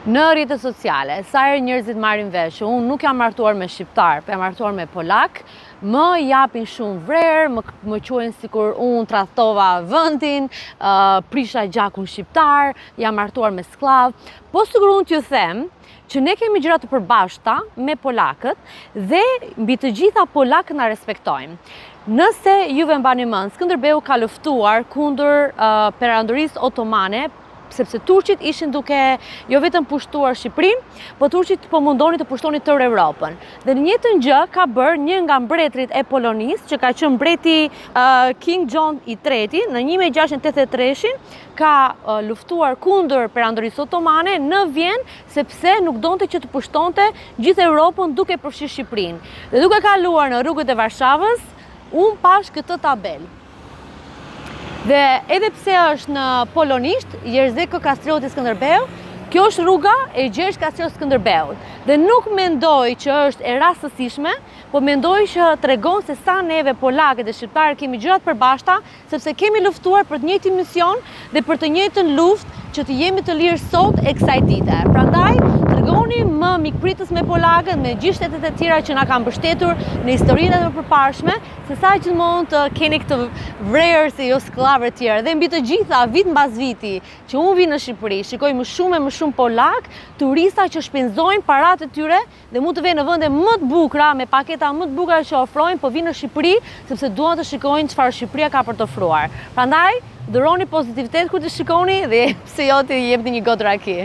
Në rrjetet sociale, sa herë njerëzit marrin vesh, unë nuk jam martuar me shqiptar, po jam martuar me polak, më japin shumë vrerë, më quajnë sikur unë tradhtova vendin, prisha gjakun shqiptar, jam martuar me sklav. Po sikur unë t'ju them që ne kemi gjëra të përbashkëta me polakët dhe mbi të gjitha polakët na respektojnë. Nëse juve mbani mend, Skënderbeu ka luftuar kundër perandorisë otomane, sepse turqit ishin duke jo vetëm pushtuar Shqipërinë, po turqit po mundonin të pushtonin tërë Evropën. Dhe në njëjtën gjë ka bërë një nga mbretërit e Polonisë, që ka qenë mbreti King John III, në 1683 ka luftuar kundër perandorisë otomane në Vjenë, sepse nuk donte që të pushtonte gjithë Evropën duke përfshirë Shqipërinë. Dhe duke kaluar në rrugët e Varshavës, unë pash këtë tabelë. Dhe edhe pse është në polonisht, Jerzeko Kastrioti Skënderbeu, kjo është rruga e Gjergj Kastriot Skënderbeut. Dhe nuk mendoj që është e rastësishme, po mendoj që tregon se sa neve polakët dhe shqiptarët kemi gjëra të përbashkëta, sepse kemi luftuar për të njëjtin mision dhe për të njëjtën luftë që të jemi të lirë sot e kësaj dite. Prandaj, tregoni më mikpritës me polakët, me gjithë shtetet e tjera që na kanë mbështetur në historinë e përparshme, se sa gjithmonë të keni këtë vrerë se jo sklavë të tjerë. Dhe mbi të gjitha, vit mbas viti, që unë vi në Shqipëri, shikoj më shumë polak, turista që shpenzojnë paratë e tyre dhe mund të vijnë në vende më të bukura, me paketa më të bukura që ofrojnë, po vinë në Shqipëri sepse duan të shikojnë çfarë Shqipëria ka për të ofruar. Prandaj, dhuroni pozitivitet kur të shikoni dhe pse jo të jepni një gotë raki.